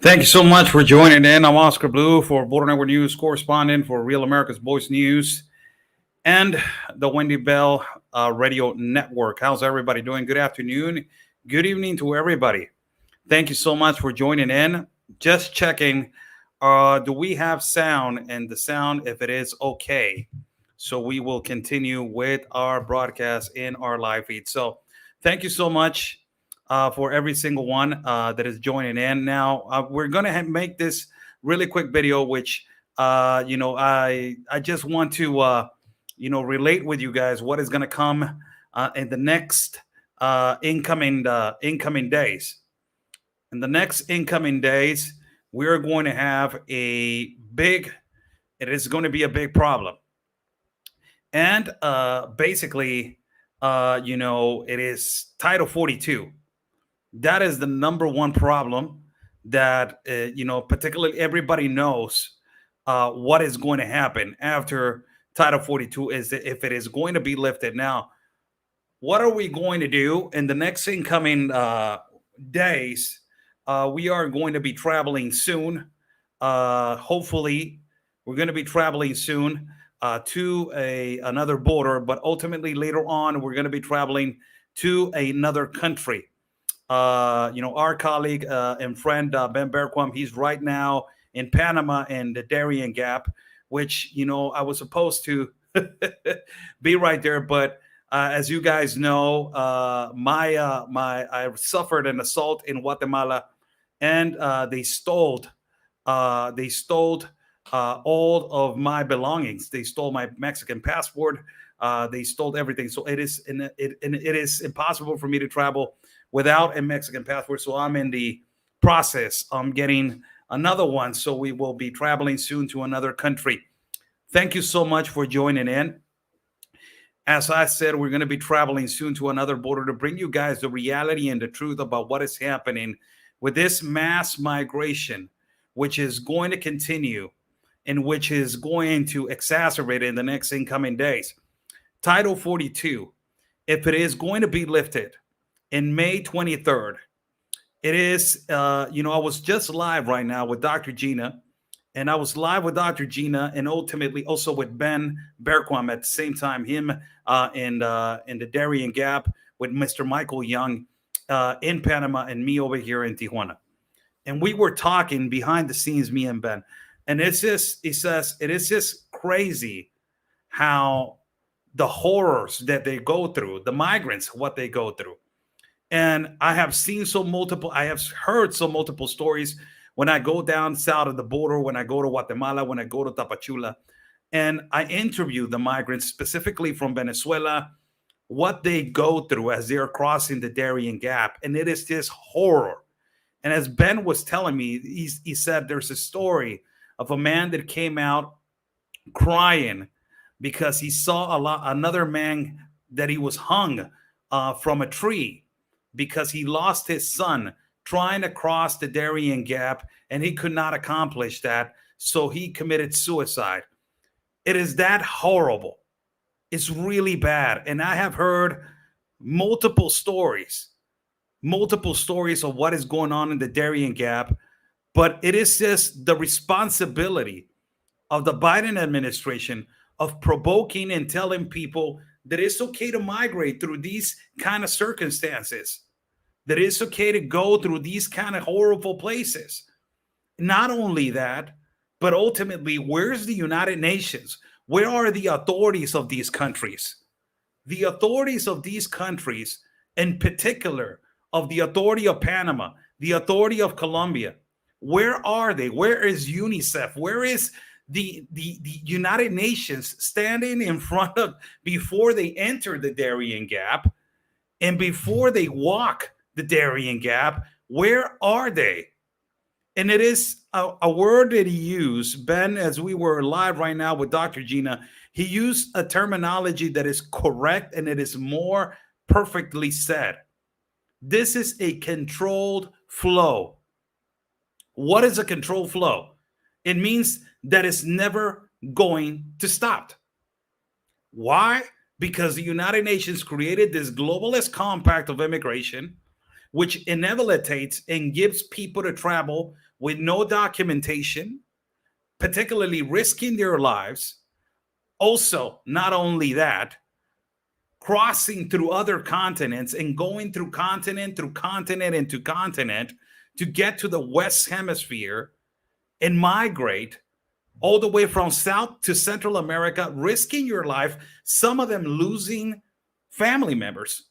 Thank you so much for joining in. I'm Oscar Blue for Border Network News correspondent for Real America's Voice News and the Wendy Bell Radio Network. How's everybody doing? Good afternoon. Good evening to everybody. Thank you so much for joining in. Just checking, do we have sound? And the sound, if it is okay. So we will continue with our broadcast in our live feed. So thank you so much for every single one that is joining in. Now, we're going to make this really quick video, which, I just want to, relate with you guys what is going to come in the next incoming days. In the next incoming days, we're going to have it is going to be a big problem. And basically, it is Title 42. That is the number one problem that, particularly everybody knows what is going to happen after Title 42 is that if it is going to be lifted. Now, what are we going to do in the next incoming days? We are going to be traveling soon. Hopefully, we're going to be traveling soon to another border, but ultimately later on, we're going to be traveling to another country. Our colleague and friend Ben Bergquam, he's right now in Panama in the Darien Gap, which I was supposed to be right there, but as you guys know, I suffered an assault in Guatemala, and they stole all of my belongings. They stole my Mexican passport. They stole everything. So it is impossible for me to travel without a Mexican passport. So I'm in the process. I'm getting another one. So we will be traveling soon to another country. Thank you so much for joining in. As I said, we're going to be traveling soon to another border to bring you guys the reality and the truth about what is happening with this mass migration, which is going to continue and which is going to exacerbate in the next incoming days. Title 42, if it is going to be lifted in May 23rd, it is, I was just live right now with Dr. Gina, and I was live with Dr. Gina and ultimately also with Ben Bergquam at the same time, him in the Darien Gap with Mr. Michael Young in Panama and me over here in Tijuana. And we were talking behind the scenes, me and Ben. And it is just crazy how the horrors that they go through, the migrants, what they go through. And I have heard so multiple stories when I go down south of the border, when I go to Guatemala, when I go to Tapachula, and I interview the migrants specifically from Venezuela, what they go through as they're crossing the Darien Gap. And it is just horror. And as Ben was telling me, he said there's a story of a man that came out crying because he saw another man that he was hung from a tree because he lost his son trying to cross the Darien Gap, and he could not accomplish that, so he committed suicide. It is that horrible. It's really bad. And I have heard multiple stories of what is going on in the Darien Gap, but it is just the responsibility of the Biden administration of provoking and telling people that it's okay to migrate through these kind of circumstances, that it's okay to go through these kind of horrible places. Not only that, but ultimately, where's the United Nations? Where are the authorities of these countries? The authorities of these countries, in particular, of the authority of Panama, the authority of Colombia, where are they? Where is UNICEF? Where is the United Nations standing in front of, before they enter the Darien Gap and before they walk the Darien Gap? Where are they? And it is a word that he used, Ben, as we were live right now with Dr. Gina, he used a terminology that is correct and it is more perfectly said. This is a controlled flow. What is a controlled flow? It means that it's never going to stop. Why? Because the United Nations created this globalist compact of immigration, which inevitates and gives people to travel with no documentation, particularly risking their lives. Also, not only that, crossing through other continents and going through continent into continent to get to the West Hemisphere and migrate all the way from South to Central America, risking your life, some of them losing family members,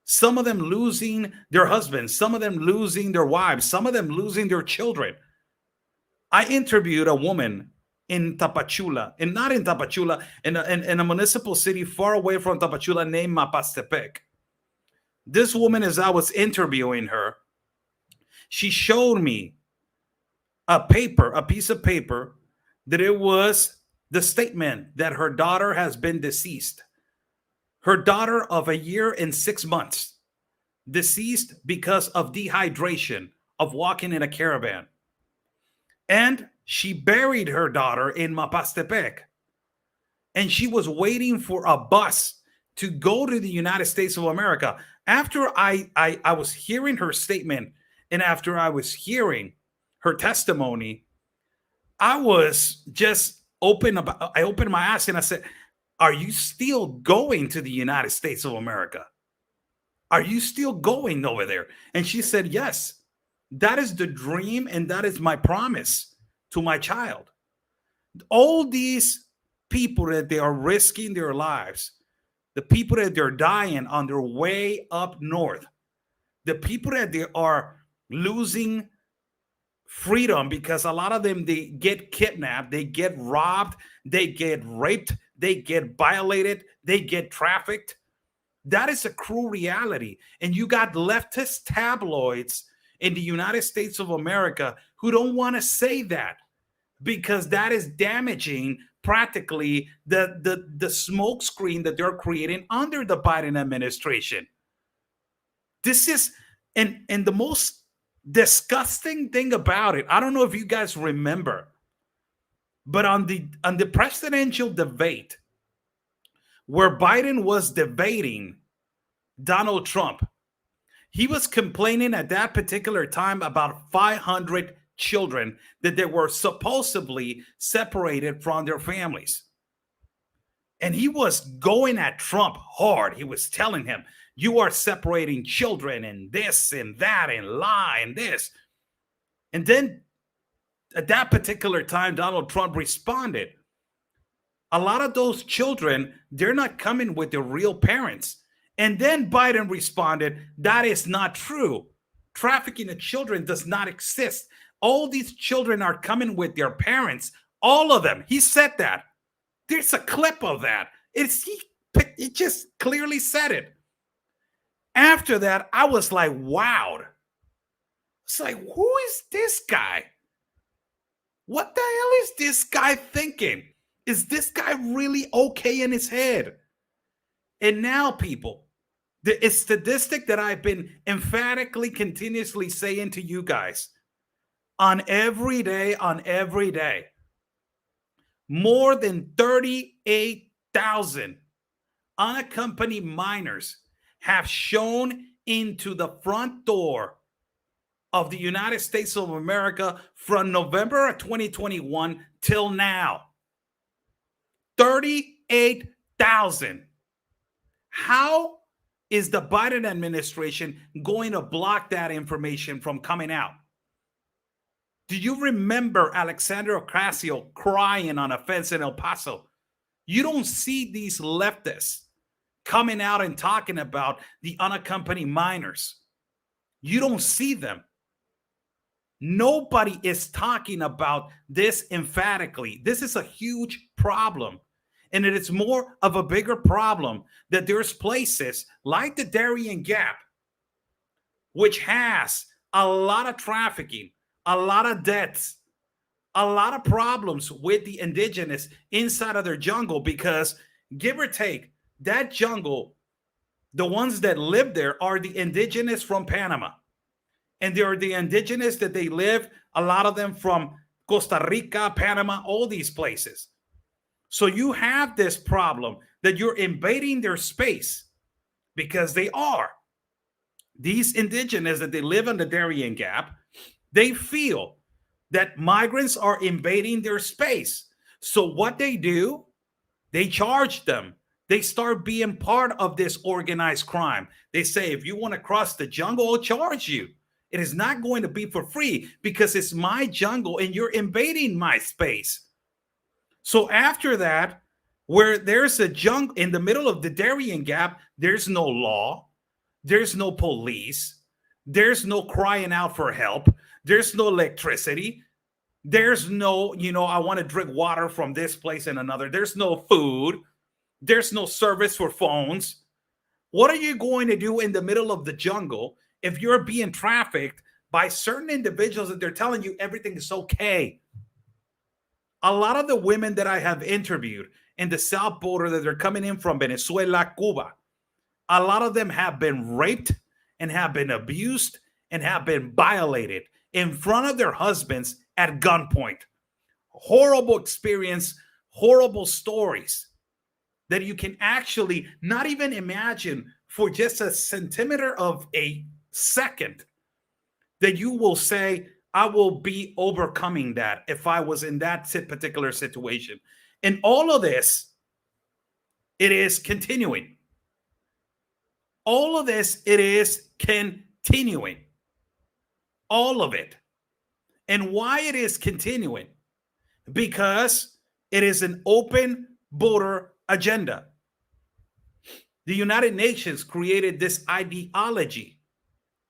some of them losing their husbands, some of them losing their wives, some of them losing their children. I interviewed a woman in Tapachula, and not in Tapachula, in a municipal city far away from Tapachula named Mapastepec. This woman, as I was interviewing her, she showed me a piece of paper, that it was the statement that her daughter has been deceased. Her daughter of a year and 6 months, deceased because of dehydration, of walking in a caravan. And she buried her daughter in Mapastepec. And she was waiting for a bus to go to the United States of America. After I was hearing her statement, and after I was hearing her testimony, I was just I opened my eyes and I said, are you still going to the United States of America? Are you still going over there? And she said, yes, that is the dream. And that is my promise to my child. All these people that they are risking their lives, the people that they're dying on their way up north, the people that they are losing freedom because a lot of them, they get kidnapped, they get robbed, they get raped, they get violated, they get trafficked. That is a cruel reality. And you got leftist tabloids in the United States of America who don't want to say that, because that is damaging practically the smoke screen that they're creating under the Biden administration. This is, and the most disgusting thing about it, I don't know if you guys remember, but on the presidential debate where Biden was debating Donald Trump, he was complaining at that particular time about 500 children that they were supposedly separated from their families. And he was going at Trump hard. He was telling him, you are separating children and this and that and lie and this. And then at that particular time, Donald Trump responded, a lot of those children, they're not coming with their real parents. And then Biden responded, that is not true. Trafficking of children does not exist. All these children are coming with their parents. All of them. He said that. There's a clip of that. He just clearly said it. After that, I was like, wow. It's like, who is this guy? What the hell is this guy thinking? Is this guy really okay in his head? And now, people, the statistic that I've been emphatically, continuously saying to you guys, on every day, more than 38,000 unaccompanied minors have shown into the front door of the United States of America from November of 2021 till now. 38,000. How is the Biden administration going to block that information from coming out? Do you remember Alexandria Ocasio crying on a fence in El Paso? You don't see these leftists coming out and talking about the unaccompanied minors. You don't see them. Nobody is talking about this emphatically. This is a huge problem. And it is more of a bigger problem that there's places like the Darien Gap, which has a lot of trafficking, a lot of deaths, a lot of problems with the indigenous inside of their jungle, because give or take, that jungle, the ones that live there are the indigenous from Panama. And they are the indigenous that they live, a lot of them from Costa Rica, Panama, all these places. So you have this problem that you're invading their space, because they are. These indigenous that they live in the Darien Gap, They feel that migrants are invading their space. So what they do, they charge them. They start being part of this organized crime. They say, if you want to cross the jungle, I'll charge you. It is not going to be for free because it's my jungle and you're invading my space. So after that, where there's a jungle in the middle of the Darien Gap, there's no law, there's no police, there's no crying out for help, there's no electricity, there's no, I want to drink water from this place and another. There's no food. There's no service for phones. What are you going to do in the middle of the jungle if you're being trafficked by certain individuals that they're telling you everything is okay? A lot of the women that I have interviewed in the south border that they're coming in from Venezuela, Cuba, a lot of them have been raped and have been abused and have been violated in front of their husbands at gunpoint. Horrible experience, horrible stories that you can actually not even imagine for just a centimeter of a second that you will say, I will be overcoming that if I was in that particular situation. And all of this, it is continuing. All of this, it is continuing. All of it. And why it is continuing? Because it is an open border agenda. The United Nations created this ideology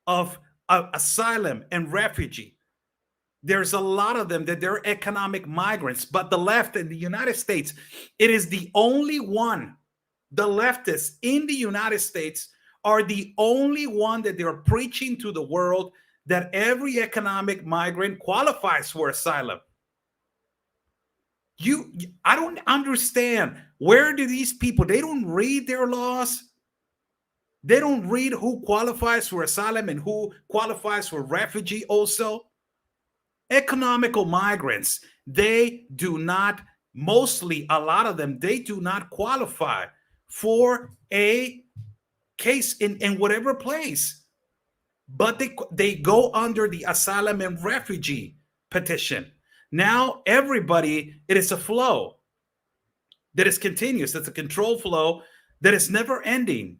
of asylum and refugee. There's a lot of them that they're economic migrants, but the left in the United States, it is the only one, the leftists in the United States are the only one that they're preaching to the world that every economic migrant qualifies for asylum. I don't understand. Where do these people, they don't read their laws? They don't read who qualifies for asylum and who qualifies for refugee also? Economical migrants, they do not, mostly a lot of them, they do not qualify for a case in whatever place. But they go under the asylum and refugee petition. Now everybody, it is a flow that is continuous. It's a controlled flow that is never ending.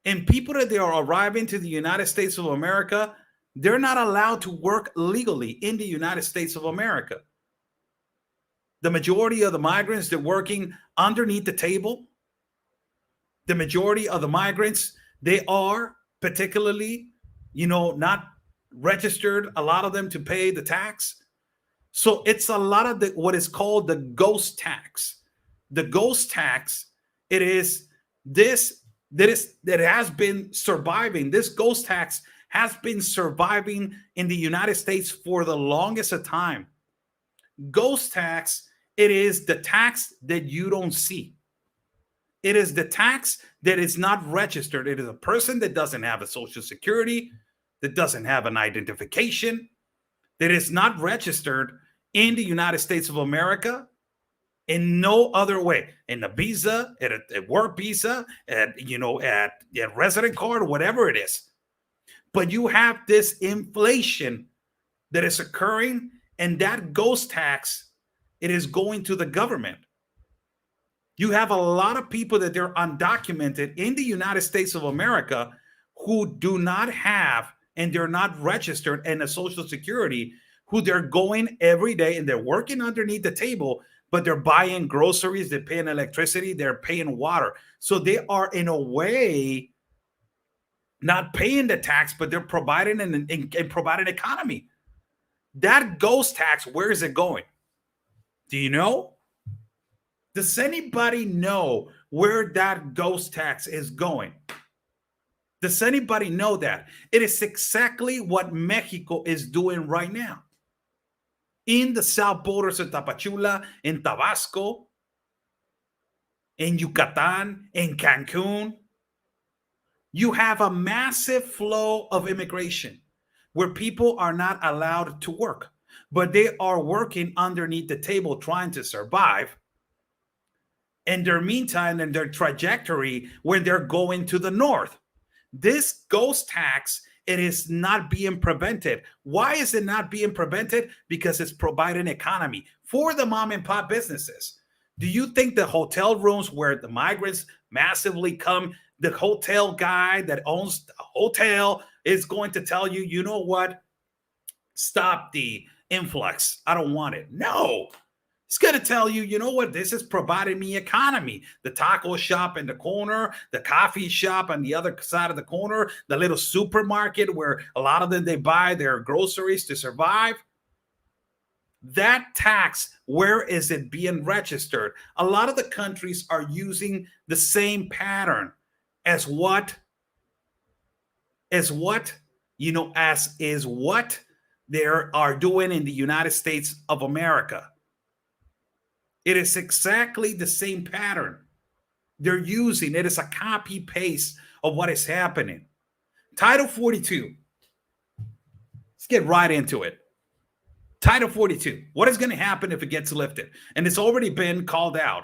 And people that they are arriving to the United States of America, they're not allowed to work legally in the United States of America. The majority of the migrants, they're working underneath the table. The majority of the migrants, they are particularly, not registered, a lot of them, to pay the tax. So it's a lot of what is called the ghost tax. The ghost tax, it is this that has been surviving. This ghost tax has been surviving in the United States for the longest of time. Ghost tax, it is the tax that you don't see. It is the tax that is not registered. It is a person that doesn't have a social security, that doesn't have an identification, that is not registered in the United States of America in no other way. In a visa, at a work visa, at resident card, whatever it is. But you have this inflation that is occurring, and that ghost tax, it is going to the government. You have a lot of people that they're undocumented in the United States of America who do not have, and they're not registered in a social security, who they're going every day and they're working underneath the table, but they're buying groceries, they're paying electricity, they're paying water. So they are, in a way, not paying the tax, but they're providing and providing economy. That ghost tax, where is it going? Do you know? Does anybody know where that ghost tax is going? Does anybody know that? It is exactly what Mexico is doing right now. In the south borders of Tapachula, in Tabasco, in Yucatan, in Cancun, you have a massive flow of immigration where people are not allowed to work, but they are working underneath the table trying to survive. In their meantime, in their trajectory, when they're going to the north, this ghost tax, it is not being prevented. Why is it not being prevented? Because it's providing economy for the mom and pop businesses. Do you think the hotel rooms where the migrants massively come, the hotel guy that owns the hotel is going to tell you, you know what? Stop the influx. I don't want it. No. It's going to tell you, you know what? This is providing me economy. The taco shop in the corner, the coffee shop on the other side of the corner, the little supermarket where a lot of them, they buy their groceries to survive. That tax, where is it being registered? A lot of the countries are using the same pattern as what, as what, as is what they are doing in the United States of America. It is exactly the same pattern they're using. It is a copy paste of what is happening. Title 42. Let's get right into it. Title 42. What is going to happen if it gets lifted? And it's already been called out.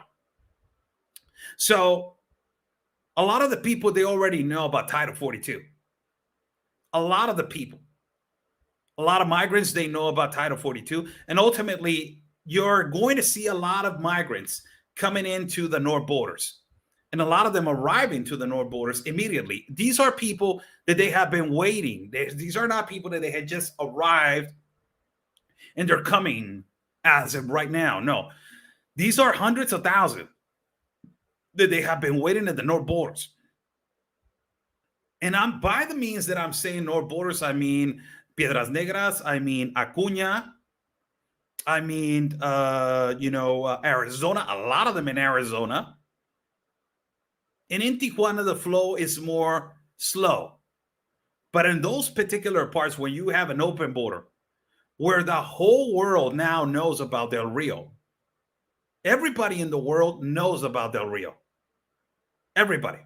So a lot of the people, they already know about Title 42. A lot of the people, a lot of migrants, they know about Title 42. And ultimately, you're going to see a lot of migrants coming into the north borders, and a lot of them arriving to the north borders immediately. These are people that they have been waiting. These are not people that they had just arrived and they're coming as of right now. No, these are hundreds of thousands that they have been waiting at the north borders. And I'm, by the means that I'm saying north borders, I mean Piedras Negras, I mean Acuña, I mean, Arizona, a lot of them in Arizona. And in Tijuana, the flow is more slow. But in those particular parts where you have an open border, where the whole world now knows about Del Rio, everybody in the world knows about Del Rio. Everybody.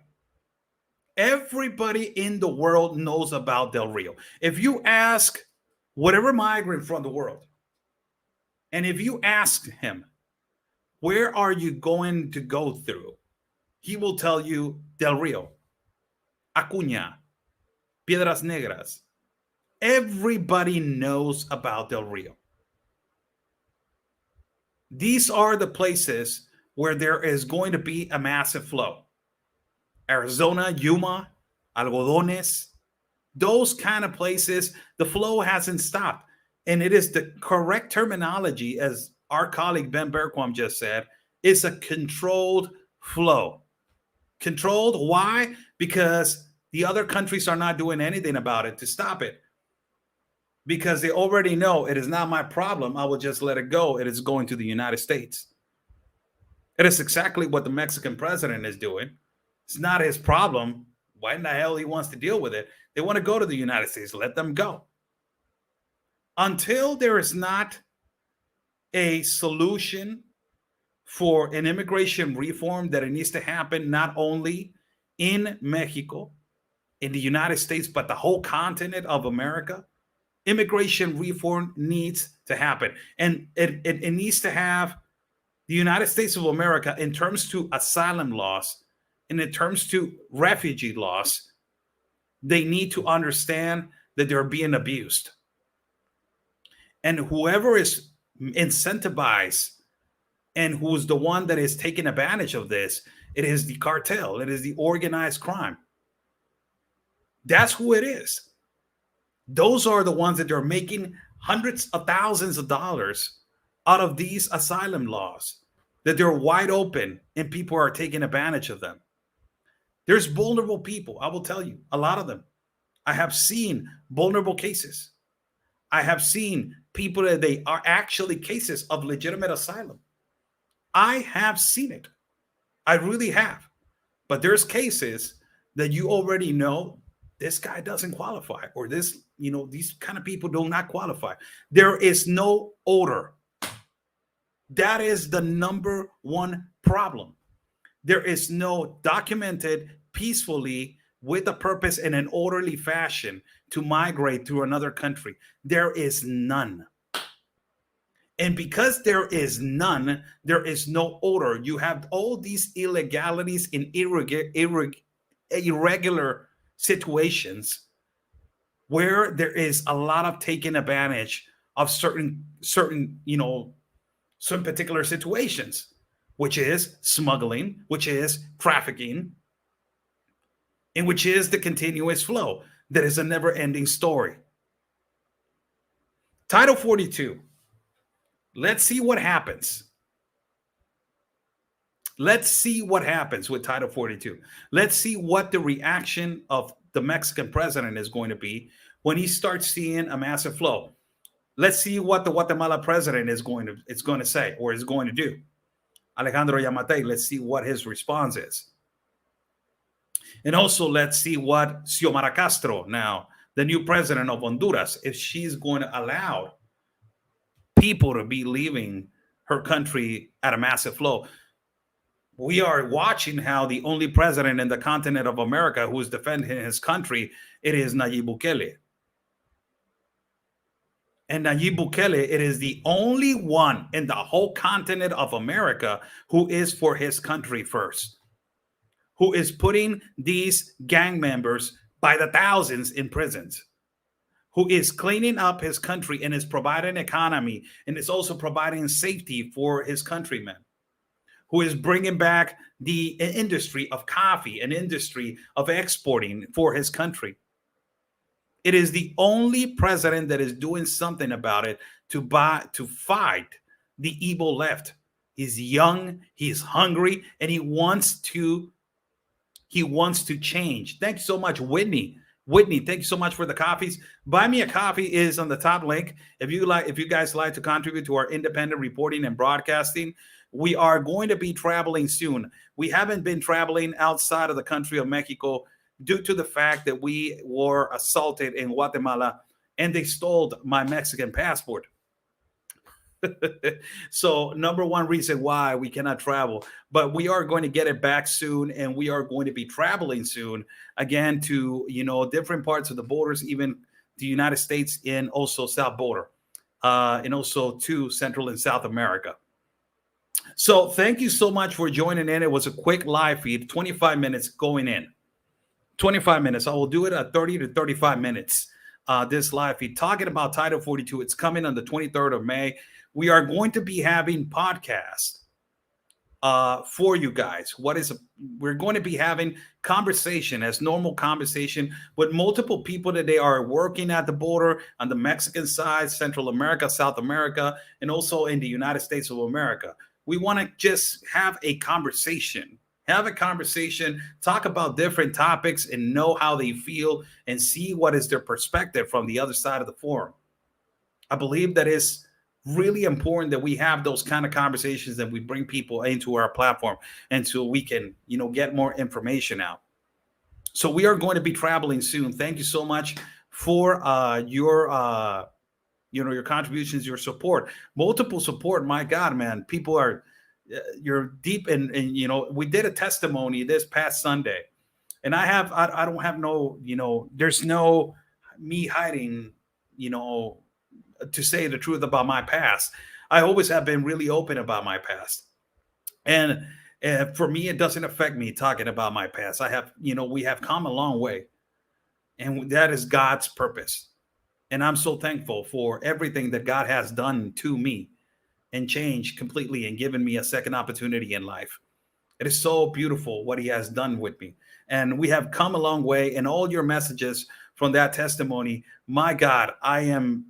Everybody in the world knows about Del Rio. If you ask whatever migrant from the world, and if you ask him, where are you going to go through? He will tell you Del Rio, Acuña, Piedras Negras. Everybody knows about Del Rio. These are the places where there is going to be a massive flow. Arizona, Yuma, Algodones, those kind of places, the flow hasn't stopped. And it is the correct terminology, as our colleague Ben Bergquam just said, it's a controlled flow. Controlled, why? Because the other countries are not doing anything about it to stop it. Because they already know it is not my problem. I will just let it go. It is going to the United States. It is exactly what the Mexican president is doing. It's not his problem. Why in the hell he wants to deal with it? They want to go to the United States. Let them go. Until there is not a solution for an immigration reform that it needs to happen not only in Mexico, in the United States, but the whole continent of America, immigration reform needs to happen. And it needs to have the United States of America in terms to asylum laws and in terms to refugee laws, they need to understand that they're being abused. And whoever is incentivized and who's the one that is taking advantage of this, it is the cartel. It is the organized crime. That's who it is. Those are the ones that are making hundreds of thousands of dollars out of these asylum laws, that they're wide open and people are taking advantage of them. There's vulnerable people. I will tell you, a lot of them. I have seen vulnerable cases. I have seen people that they are actually cases of legitimate asylum. I have seen it. I really have. But there's cases that you already know this guy doesn't qualify, or this, these kind of people do not qualify. There is no order. That is the number one problem. There is no documented peacefully with a purpose in an orderly fashion to migrate to another country. There is none. And because there is none, there is no order. You have all these illegalities in irregular situations where there is a lot of taking advantage of certain some particular situations, which is smuggling, which is trafficking, and which is the continuous flow that is a never ending story. Title 42. Let's see what happens. Let's see what happens with Title 42. Let's see what the reaction of the Mexican president is going to be when he starts seeing a massive flow. Let's see what the Guatemala president is going to say or is going to do. Alejandro Yamatei, let's see what his response is. And also, let's see what Xiomara Castro, now the new president of Honduras, if she's going to allow people to be leaving her country at a massive flow. We are watching how the only president in the continent of America who is defending his country, it is Nayib Bukele. And Nayib Bukele, it is the only one in the whole continent of America who is for his country first, who is putting these gang members by the thousands in prisons, who is cleaning up his country and is providing economy and is also providing safety for his countrymen, who is bringing back the industry of coffee, an industry of exporting for his country. It is the only president that is doing something about it to fight the evil left. He's young, he's hungry, and he wants to change. Thank you so much, Whitney. Whitney, thank you so much for the coffees. Buy me a coffee is on the top link. If you guys like to contribute to our independent reporting and broadcasting, we are going to be traveling soon. We haven't been traveling outside of the country of Mexico due to the fact that we were assaulted in Guatemala and they stole my Mexican passport. So number one reason why we cannot travel, but we are going to get it back soon, and we are going to be traveling soon again to different parts of the borders, even the United States and also South border, and also to Central and South America. So thank you so much for joining in. It was a quick live feed, 25 minutes going in. 25 minutes. I will do it at 30 to 35 minutes. This live feed talking about Title 42. It's coming on the 23rd of May. We are going to be having podcasts for you guys. We're going to be having conversation as normal conversation with multiple people that they are working at the border on the Mexican side, Central America, South America, and also in the United States of America. We want to just have a conversation. Talk about different topics and know how they feel and see what is their perspective from the other side of the forum. I believe that is really important that we have those kind of conversations, and we bring people into our platform and so we can, get more information out. So we are going to be traveling soon. Thank you so much for your contributions, your support, multiple support. My God, man, people are, you're deep in, we did a testimony this past Sunday, and I don't have no, there's no me hiding, to say the truth about my past. I always have been really open about my past. And for me, it doesn't affect me talking about my past. We have come a long way, and that is God's purpose. And I'm so thankful for everything that God has done to me and changed completely and given me a second opportunity in life. It is so beautiful what he has done with me. And we have come a long way, and all your messages from that testimony, my God, I am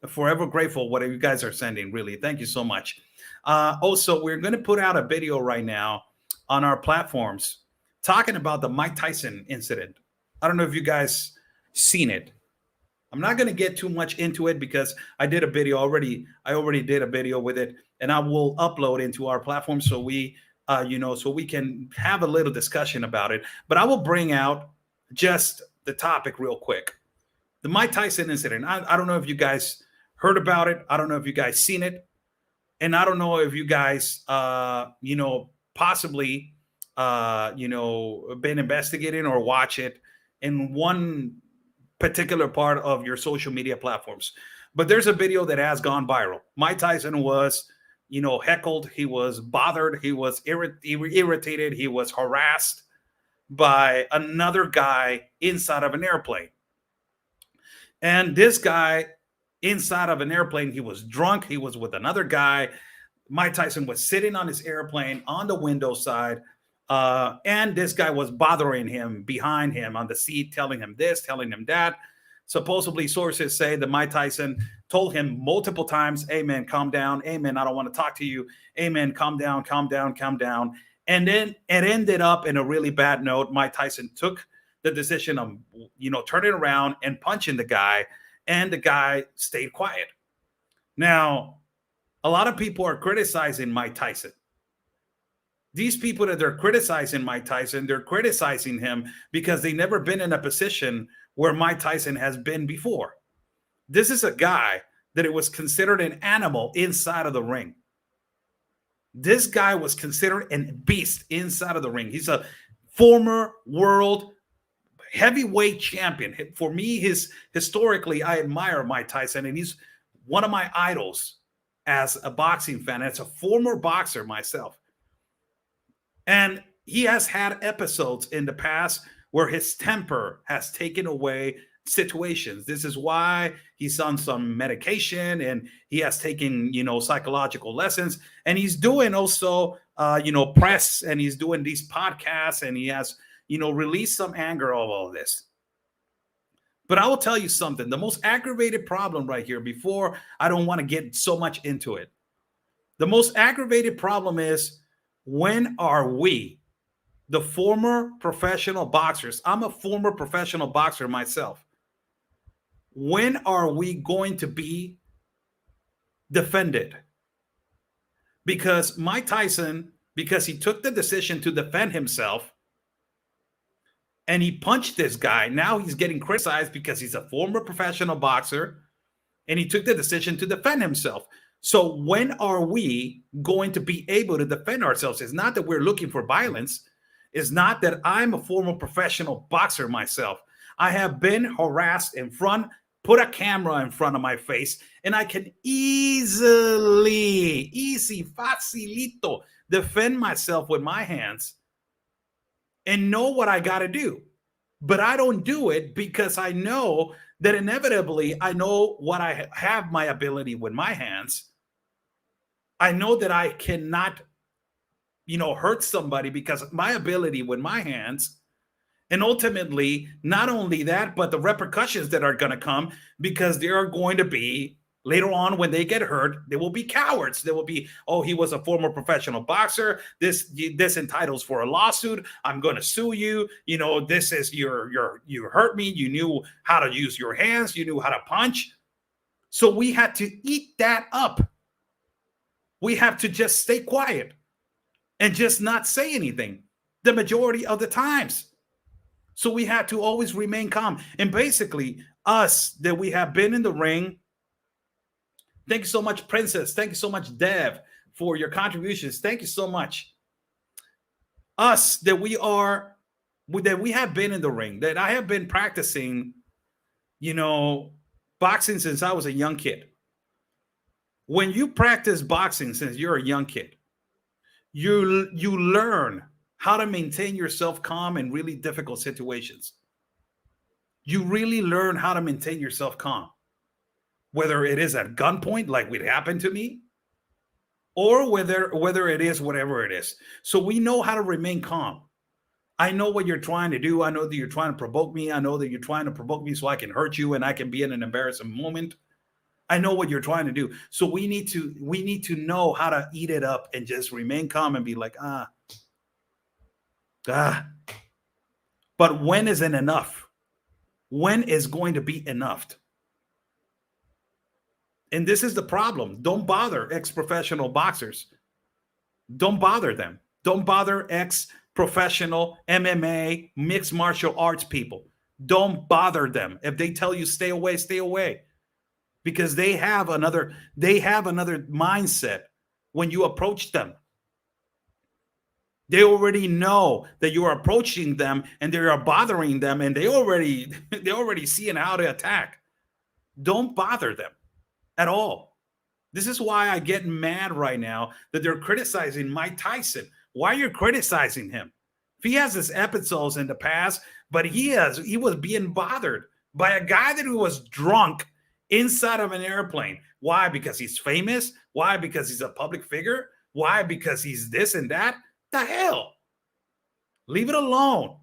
forever grateful what you guys are sending. Really. Thank you so much. Also, we're going to put out a video right now on our platforms talking about the Mike Tyson incident. I don't know if you guys seen it. I'm not going to get too much into it because I did a video already. I already did a video with it, and I will upload into our platform so we, so we can have a little discussion about it. But I will bring out just the topic real quick. The Mike Tyson incident. I don't know if you guys heard about it. I don't know if you guys seen it. And I don't know if you guys, possibly, been investigating or watch it in one particular part of your social media platforms. But there's a video that has gone viral. Mike Tyson was, heckled. He was bothered. He was irritated. He was harassed by another guy inside of an airplane. And this guy inside of an airplane, he was drunk. He was with another guy. Mike Tyson was sitting on his airplane on the window side. And this guy was bothering him behind him on the seat, telling him this, telling him that. Supposedly, sources say that Mike Tyson told him multiple times, "Hey, man, calm down. Hey, man, I don't want to talk to you. Hey, man, calm down, calm down, calm down." And then it ended up in a really bad note. Mike Tyson took the decision of, turning around and punching the guy, and the guy stayed quiet. Now, a lot of people are criticizing Mike Tyson. These people that they're criticizing Mike Tyson, they're criticizing him because they've never been in a position where Mike Tyson has been before. This is a guy that it was considered an animal inside of the ring. This guy was considered a beast inside of the ring. He's a former world heavyweight champion. For me, historically, I admire Mike Tyson, and he's one of my idols as a boxing fan. As a former boxer myself. And he has had episodes in the past where his temper has taken away situations. This is why he's on some medication, and he has taken, psychological lessons. And he's doing also, press, and he's doing these podcasts, and he has, released some anger of all this. But I will tell you something. The most aggravated problem right here, before I don't want to get so much into it, the most aggravated problem is, when are we, the former professional boxers? I'm a former professional boxer myself. When are we going to be defended? Because Mike Tyson, because he took the decision to defend himself and he punched this guy, now he's getting criticized because he's a former professional boxer and he took the decision to defend himself. So when are we going to be able to defend ourselves? It's not that we're looking for violence. It's not that I'm a former professional boxer myself. I have been harassed in front, put a camera in front of my face, and I can facilito, defend myself with my hands and know what I got to do. But I don't do it because I know that inevitably I know what I have my ability with my hands. I know that I cannot, hurt somebody because of my ability with my hands. And ultimately, not only that, but the repercussions that are going to come, because there are going to be, later on when they get hurt, there will be cowards. There will be, oh, he was a former professional boxer. This entitles for a lawsuit. I'm going to sue you. This is you hurt me. You knew how to use your hands. You knew how to punch. So we had to eat that up. We have to just stay quiet and just not say anything the majority of the times. So we had to always remain calm. And basically, us that we have been in the ring, thank you so much, Princess. Thank you so much, Dev, for your contributions. Thank you so much. Us that we have been in the ring, that I have been practicing, boxing since I was a young kid. When you practice boxing since you're a young kid, you learn how to maintain yourself calm in really difficult situations. You really learn how to maintain yourself calm, whether it is at gunpoint, like what happened to me, or whether it is whatever it is. So we know how to remain calm. I know what you're trying to do. I know that you're trying to provoke me. I know that you're trying to provoke me so I can hurt you and I can be in an embarrassing moment. I know what you're trying to do. So we need to know how to eat it up and just remain calm and be like, But when isn't enough? When is going to be enough? And this is the problem. Don't bother ex-professional boxers. Don't bother them. Don't bother ex-professional MMA, mixed martial arts people. Don't bother them. If they tell you stay away, stay away. Because they have another mindset when you approach them. They already know that you are approaching them and they are bothering them, and they already seeing how to attack. Don't bother them at all. This is why I get mad right now that they're criticizing Mike Tyson. Why are you criticizing him? If he has his episodes in the past, but he was being bothered by a guy that was drunk inside of an airplane. Why? Because he's famous? Why? Because he's a public figure? Why? Because he's this and that? The hell? Leave it alone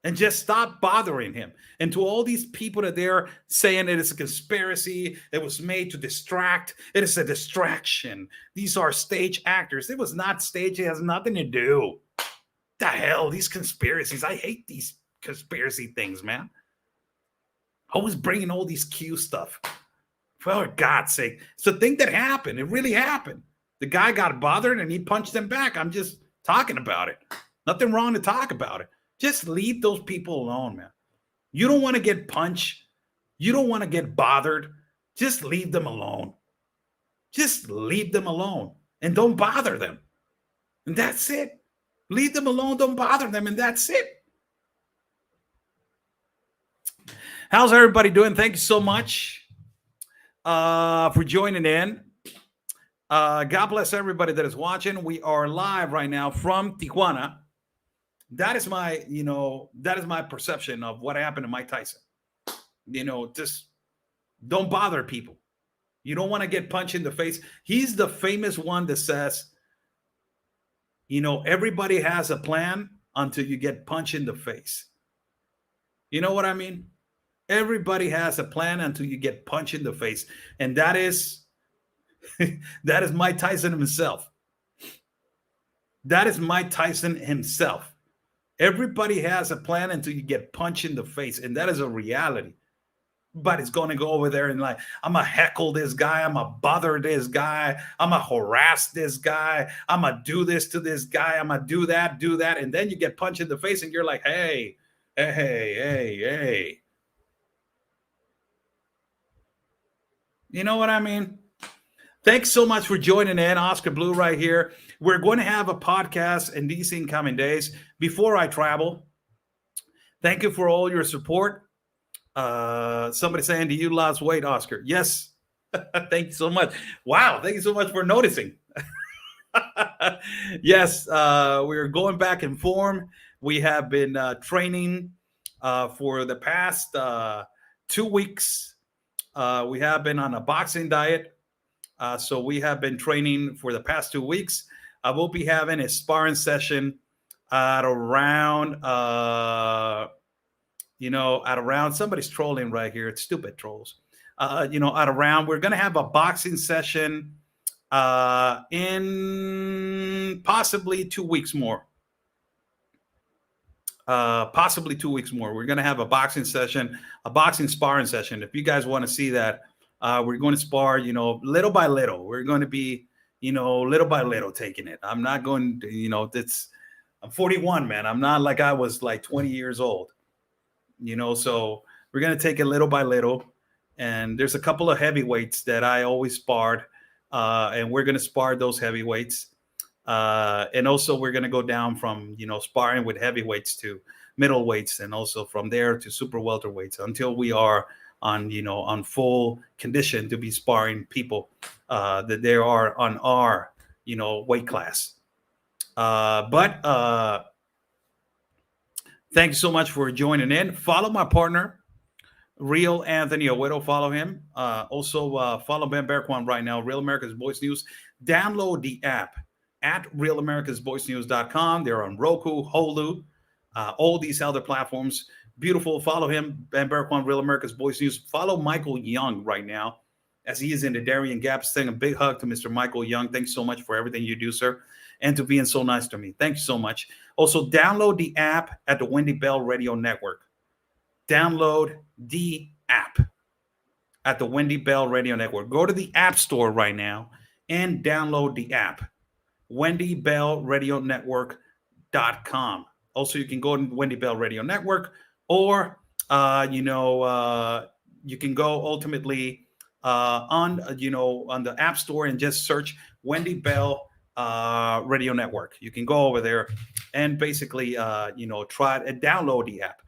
and just stop bothering him. And to all these people that they're saying it is a conspiracy, it was made to distract, it is a distraction. These are stage actors. It was not stage, it has nothing to do. The hell, these conspiracies. I hate these conspiracy things, man. Always bringing all these Q stuff. For God's sake. It's a thing that happened. It really happened. The guy got bothered and he punched him back. I'm just talking about it. Nothing wrong to talk about it. Just leave those people alone, man. You don't want to get punched. You don't want to get bothered. Just leave them alone. Just leave them alone and don't bother them. And that's it. Leave them alone. Don't bother them. And that's it. How's everybody doing? Thank you so much for joining in. God bless everybody that is watching. We are live right now from Tijuana. That is my, that is my perception of what happened to Mike Tyson. Just don't bother people. You don't want to get punched in the face. He's the famous one that says, everybody has a plan until you get punched in the face. You know what I mean? Everybody has a plan until you get punched in the face. And that is Mike Tyson himself. That is Mike Tyson himself. Everybody has a plan until you get punched in the face. And that is a reality. But it's going to go over there and like, I'm going to heckle this guy. I'm going to bother this guy. I'm going to harass this guy. I'm going to do this to this guy. I'm going to do that. And then you get punched in the face and you're like, hey. You know what I mean? Thanks so much for joining in. Oscar Blue right here. We're going to have a podcast in these incoming days before I travel. Thank you for all your support. Somebody saying, do you lose weight, Oscar? Yes. Thank you so much. Wow. Thank you so much for noticing. Yes. We're going back in form. We have been training for the past 2 weeks. We have been on a boxing diet. So we have been training for the past 2 weeks. I will be having a sparring session at around, somebody's trolling right here. It's stupid trolls. At around, we're going to have a boxing session in possibly 2 weeks more. Possibly 2 weeks more. We're going to have a boxing session, a boxing sparring session. If you guys want to see that, we're going to spar, little by little. We're going to be, little by little taking it. I'm not going to, I'm 41, man. I'm not like I was like 20 years old, so we're going to take it little by little. And there's a couple of heavyweights that I always sparred, and we're going to spar those heavyweights. And also we're going to go down from, sparring with heavyweights to middleweights, and also from there to super welterweights until we are on full condition to be sparring people that they are on our, weight class. But thank you so much for joining in. Follow my partner, Real Anthony Owedo. Follow him. Also follow Ben Bergquam right now, Real America's Voice News. Download the app at realamericasvoicenews.com. They're on Roku, Hulu, all these other platforms. Beautiful. Follow him, Ben Bergquam, Real America's Voice News. Follow Michael Young right now as he is in the Darien Gap. Saying a big hug to Mr. Michael Young. Thanks so much for everything you do, sir, and to being so nice to me. Thank you so much. Also, download the app at the Wendy Bell Radio Network. Download the app at the Wendy Bell Radio Network. Go to the App Store right now and download the app. WendyBellRadioNetwork.com. Also, you can go to Wendy Bell Radio Network, or you can go ultimately on the App Store and just search Wendy Bell Radio Network. You can go over there and basically try and download the app.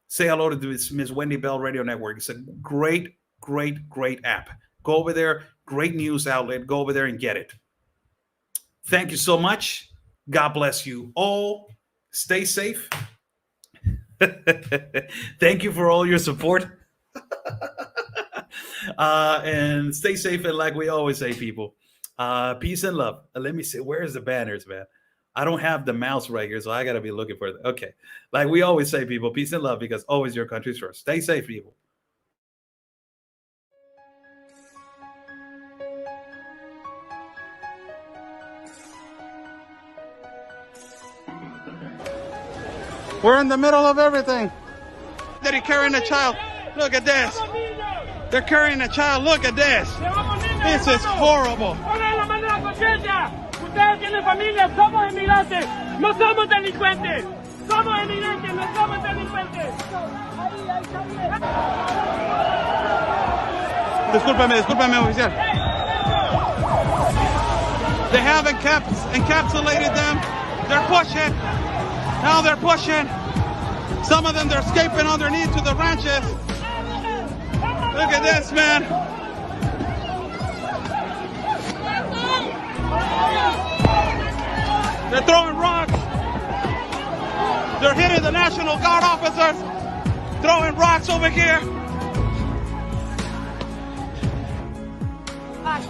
Say hello to Ms. Wendy Bell Radio Network. It's a great app. Go over there. Great news outlet. Go over there and get it. Thank you so much. God bless you all. Stay safe. Thank you for all your support. And stay safe. And like we always say, people, peace and love. Let me see. Where's the banners, man? I don't have the mouse right here, so I got to be looking for it. Okay. Like we always say, people, peace and love, because always your country's first. Stay safe, people. We're in the middle of everything. They're carrying a child. Look at this. They're carrying a child. Look at this. This is horrible. Ustedes tienen familia, somos inmigrantes, no somos delincuentes. Somos inmigrantes, no somos delincuentes. Discúlpeme, oficial. They have encapsulated them. They're pushing. Now they're pushing. Some of them, they're escaping underneath to the ranches. Look at this, man. They're throwing rocks. They're hitting the National Guard officers. Throwing rocks over here. Gosh,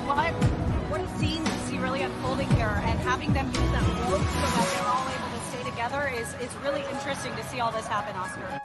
what a scene to see really unfolding here, and having them use that rope so that they're all able to stay together is really interesting to see all this happen, Oscar.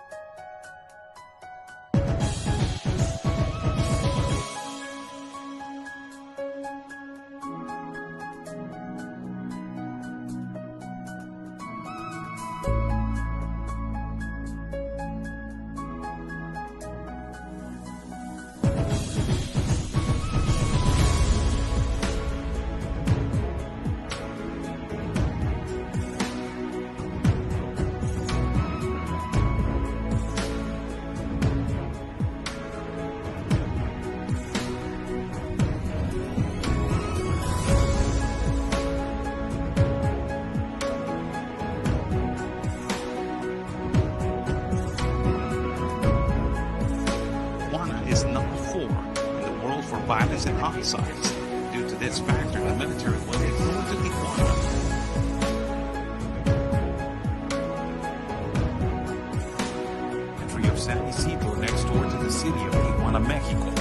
Is number 4 in the world for violence and homicides. Due to this factor, the military was moved to Tijuana. Entry of San Isidro next door to the city of Tijuana, Mexico.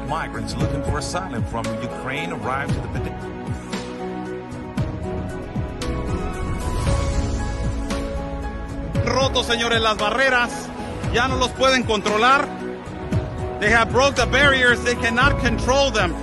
Migrants looking for asylum from Ukraine arrived to the Roto, señores, las barreras. Ya no los pueden controlar. They have broke the barriers. They cannot control them.